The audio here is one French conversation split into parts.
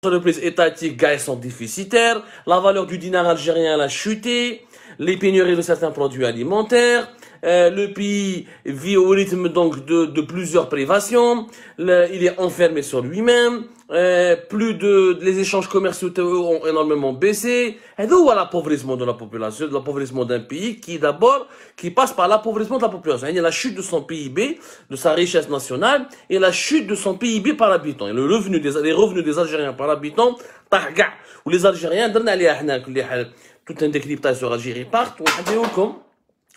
entreprises étatiques sont déficitaires, la valeur du dinar algérien a chuté, les pénuries de certains produits alimentaires, le pays vit au rythme donc de plusieurs privations, il est enfermé sur lui-même, les échanges commerciaux ont énormément baissé. Et d'où l'appauvrissement de la population, de l'appauvrissement d'un pays qui passe par l'appauvrissement de la population. Il y a la chute de son PIB, de sa richesse nationale, et la chute de son PIB par habitant. Et les revenus des Algériens par habitant, où les Algériens, tout un décryptage sur Algérie partent,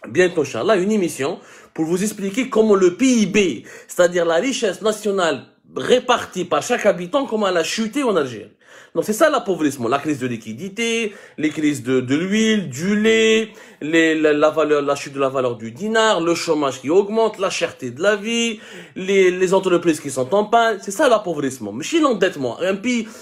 bientôt, Inch'Allah, une émission pour vous expliquer comment le PIB, c'est-à-dire la richesse nationale répartie par chaque habitant, comment elle a chuté en Algérie. Donc c'est ça l'appauvrissement, la crise de liquidité, les crises de l'huile, du lait, la chute de la valeur du dinar, le chômage qui augmente, la cherté de la vie, les entreprises qui sont en panne, c'est ça l'appauvrissement. Mais chez l'endettement,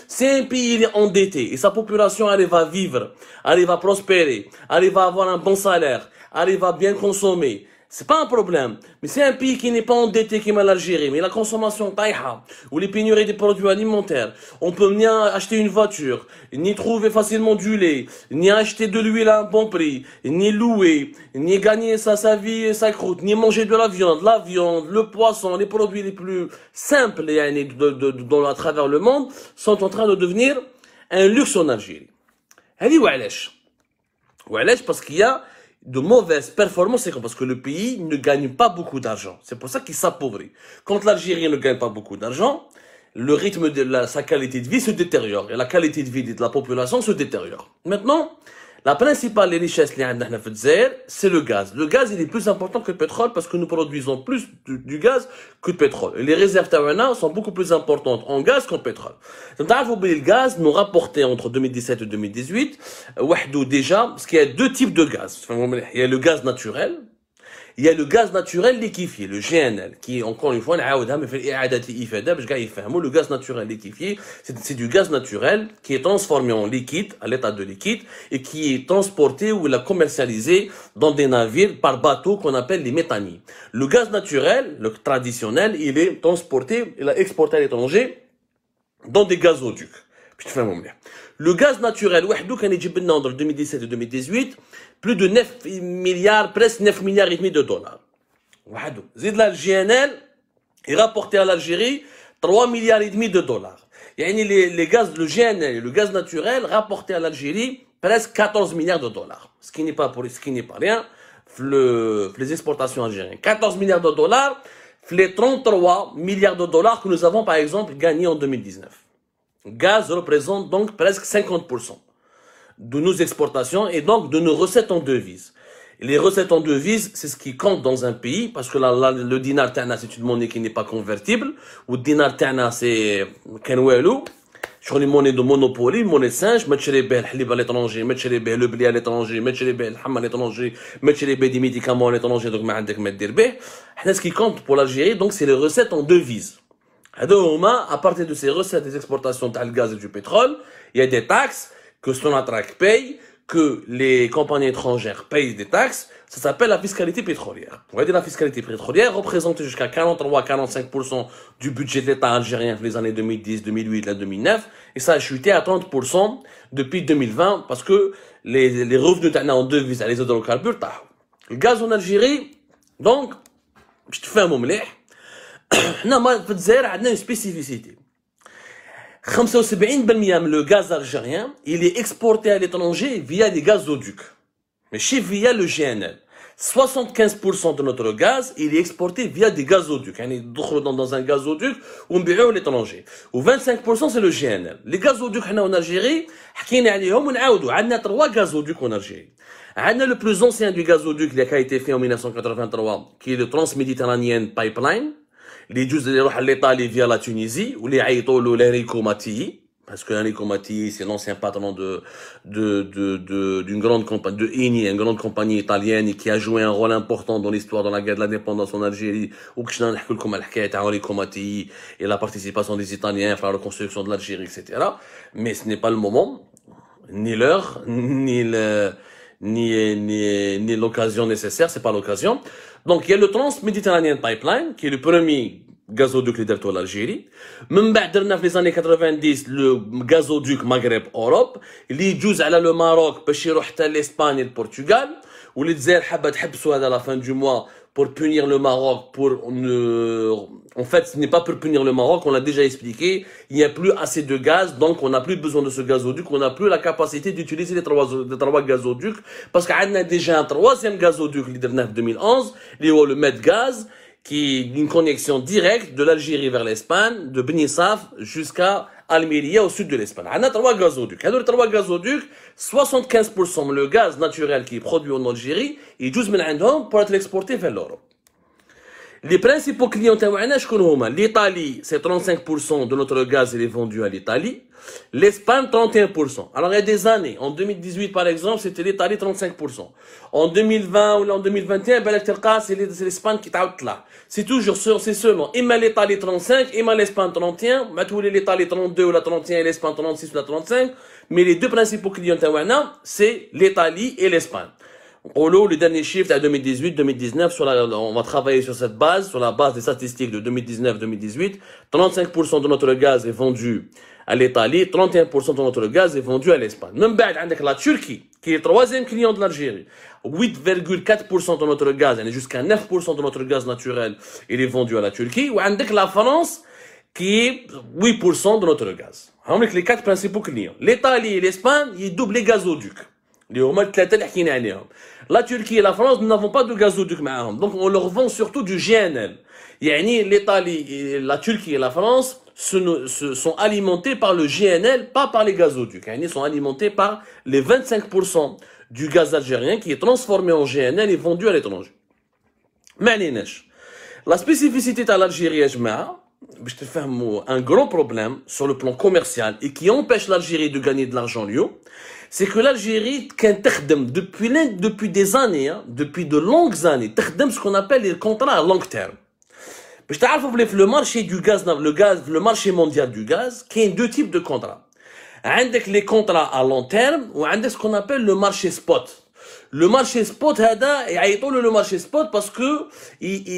c'est un pays, il est endetté et sa population arrive à vivre, arrive à prospérer, arrive à avoir un bon salaire, arrive à bien consommer. C'est pas un problème. Mais c'est un pays qui n'est pas endetté comme l'Algérie, mais la consommation taïha, ou les pénuries des produits alimentaires. On peut ni acheter une voiture, ni trouver facilement du lait, ni acheter de l'huile à un bon prix, ni louer, ni gagner sa vie et sa croûte, ni manger de la viande, le poisson, les produits les plus simples à travers le monde sont en train de devenir un luxe en Algérie. Elle dit Oualesh parce qu'il y a de mauvaises performances, parce que le pays ne gagne pas beaucoup d'argent. C'est pour ça qu'il s'appauvrit. Quand l'Algérien ne gagne pas beaucoup d'argent, le rythme de sa qualité de vie se détériore. Et la qualité de vie de la population se détériore. Maintenant, la principale richesse c'est le gaz. Le gaz, il est plus important que le pétrole parce que nous produisons plus du gaz que de pétrole. Et les réserves tawana sont beaucoup plus importantes en gaz qu'en pétrole. Donc, le gaz nous rapportait entre 2017 et 2018, déjà, parce qu'il y a deux types de gaz. Il y a le gaz naturel. Il y a le gaz naturel liquéfié, le GNL, qui, encore une fois, le gaz naturel liquéfié, c'est du gaz naturel qui est transformé en liquide, à l'état de liquide, et qui est transporté ou commercialisé dans des navires par bateau qu'on appelle les méthaniers. Le gaz naturel, le traditionnel, il est transporté, il est exporté à l'étranger dans des gazoducs. Le gaz naturel, entre 2017 et 2018, plus de 9 milliards, presque 9 milliards et demi de dollars. Le GNL est rapporté à l'Algérie 3 milliards et demi de dollars. Le GNL et le gaz naturel rapporté à l'Algérie presque 14 milliards de dollars. Ce qui n'est pas rien, les exportations algériennes. 14 milliards de dollars, les 33 milliards de dollars que nous avons par exemple gagnés en 2019. Gaz représente donc presque 50% de nos exportations et donc de nos recettes en devises. Et les recettes en devises, c'est ce qui compte dans un pays parce que le dinar ta'na, c'est une monnaie qui n'est pas convertible. Ou le dinar ta'na, c'est kenwelou. Sur les monnaies de monopoly, monnaie singe, mettre les belles halib à l'étranger, mettre les belles le blé à l'étranger, mettre les belles ham à l'étranger, mettre les belles des médicaments à l'étranger, donc ce qui compte pour l'Algérie, donc c'est les recettes en devises. À partir de ces recettes des exportations de gaz et du pétrole, il y a des taxes que Sonatrach paye, que les compagnies étrangères payent des taxes. Ça s'appelle la fiscalité pétrolière. Vous voyez, la fiscalité pétrolière représente jusqu'à 43-45% du budget de l'État algérien pour les années 2010, 2008, 2009. Et ça a chuté à 30% depuis 2020 parce que les revenus en devises à les hydrocarbures, le gaz en Algérie, donc, je te fais un moment. Non, moi, في الجزائر عندنا une spécificité. 75% le gaz algérien, il est exporté à l'étranger via les gazoducs. Mais via le GNL. 75% de notre gaz, il est exporté via des gazoducs. Il est dans un gazoduc ou à l'étranger. Ou 25% c'est le GNL. Les gazoducs en Algérie, on a 3 gazoducs en Algérie. On a le plus ancien du gazoduc qui a été fait en 1983, qui est le Transméditerranéen Pipeline. Les jus اللي يروح l'Italie via la Tunisie ou les عيطوا l'Enrico Mattei parce que l'Enrico Mattei c'est l'ancien patron d'une grande compagnie de Eni, une grande compagnie italienne qui a joué un rôle important dans l'histoire dans la guerre de l'indépendance en Algérie ou que je نحكي لكم على الحكايه تاع Enrico Mattei et la participation des Italiens à la reconstruction de l'Algérie, etc. Mais ce n'est pas le moment ni l'heure ni l'occasion nécessaire, c'est pas l'occasion. Donc il y a le Transméditerranéen Pipeline qui est le premier gazoduc اللي درتو l'Algérie. من بعد درنا في les années 90 le gazoduc Maghreb Europe اللي يجوز على le Maroc باش يروح حتى l'Espagne et le Portugal. واللي الجزائر حابه تحبسوا هذا la fin du mois pour punir le Maroc pour en fait ce n'est pas pour punir le Maroc, on l'a déjà expliqué, il n'y a plus assez de gaz, donc on n'a plus besoin de ce gazoduc, on n'a plus la capacité d'utiliser les trois gazoducs parce qu'on a déjà un troisième gazoduc اللي درناه en 2011 اللي هو le Medgaz qui est une connexion directe de l'Algérie vers l'Espagne, de Beni Saf jusqu'à Almeria au sud de l'Espagne. On a trois gazoducs. Les trois gazoducs, 75% le gaz naturel qui est produit en Algérie, et 12% pour être exporté vers l'Europe. Les principaux clients, l'Italie, c'est 35% de notre gaz, il est vendu à l'Italie. L'Espagne, 31%. Alors, il y a des années. En 2018, par exemple, c'était l'Italie, 35%. En 2020 ou en 2021, c'est l'Espagne qui est là. C'est toujours c'est seulement. Ima l'Italie 35, ima l'Espagne 31. Maintenant, l'Italie 32 ou la 31 et l'Espagne 36 ou la 35. Mais les deux principaux clients, c'est l'Italie et l'Espagne. Le dernier chiffre à 2018-2019, on va travailler sur cette base, sur la base des statistiques de 2019-2018. 35% de notre gaz est vendu à l'Italie, 31% de notre gaz est vendu à l'Espagne. Même avec la Turquie, qui est le troisième client de l'Algérie, 8,4% de notre gaz, jusqu'à 9% de notre gaz naturel, il est vendu à la Turquie. Ou avec la France, qui est 8% de notre gaz. Avec les quatre principaux clients. L'Italie et l'Espagne, ils doublent les gazoducs. La Turquie et la France, nous n'avons pas de gazoduc معاهم. Donc on leur vend surtout du GNL. L'Italie, la Turquie et la France sont alimentés par le GNL, pas par les gazoducs. Ils sont alimentés par les 25% du gaz algérien qui est transformé en GNL et vendu à l'étranger. La spécificité de l'Algérie, un gros problème sur le plan commercial et qui empêche l'Algérie de gagner de l'argent, c'est que l'Algérie, depuis des années, depuis de longues années, ce qu'on appelle les contrats à long terme. Le marché du gaz, le marché mondial du gaz, qui a deux types de contrats. Les contrats à long terme ou ce qu'on appelle le marché spot. Le marché spot, le marché spot parce que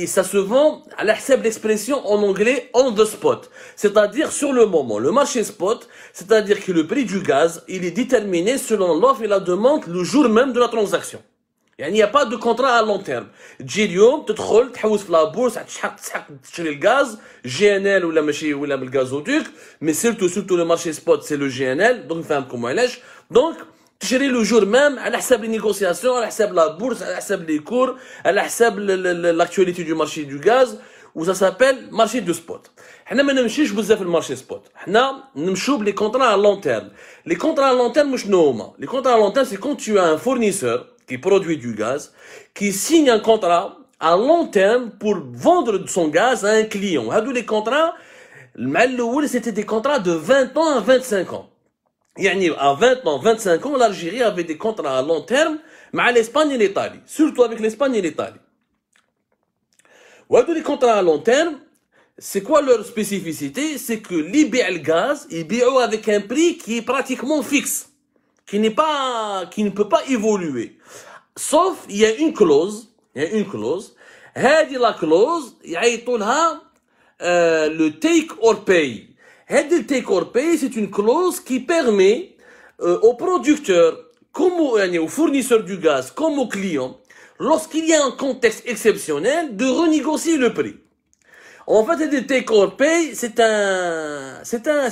ça se vend à l'expression en anglais on the spot. C'est-à-dire sur le moment. Le marché spot, c'est-à-dire que le prix du gaz, il est déterminé selon l'offre et la demande le jour même de la transaction. Il n'y a pas de contrat à long terme. اليوم تدخل تحوس في لابورس تسحق تشري الغاز GNL ولا ماشي ولا بالغازوديك mais surtout le marché spot c'est le GNL donc نفهمكم علاش donc تشري le jour même على حساب les négociations على حساب la bourse على حساب les cours على حساب l'actualité du marché du gaz où ça s'appelle marché de spot. حنا ما نمشيش بزاف المارشي سبوت. حنا نمشيو بلي كونطرا à long terme. Les contrats à long terme شنو هما؟ Les contrats à long terme c'est quand tu as un fournisseur qui produit du gaz qui signe un contrat à long terme pour vendre son gaz à un client. هادو les contrats c'était des contrats de 20 ans à 25 ans. يعني à 20 ans, 25 ans, l'Algérie avait des contrats à long terme مع l'Espagne et l'Italie, surtout avec l'Espagne et l'Italie. وهادو les contrats à long terme, c'est quoi leur spécificité? C'est que l'IBL gaz, ils BO avec un prix qui est pratiquement fixe, qui ne peut pas évoluer. Sauf, il y a une clause, هذه la clause, يعيطوا لها le take or pay. Le take or pay, c'est une clause qui permet aux producteurs, comme aux fournisseurs du gaz, comme aux clients, lorsqu'il y a un contexte exceptionnel, de renégocier le prix. En fait, le take or pay, c'est un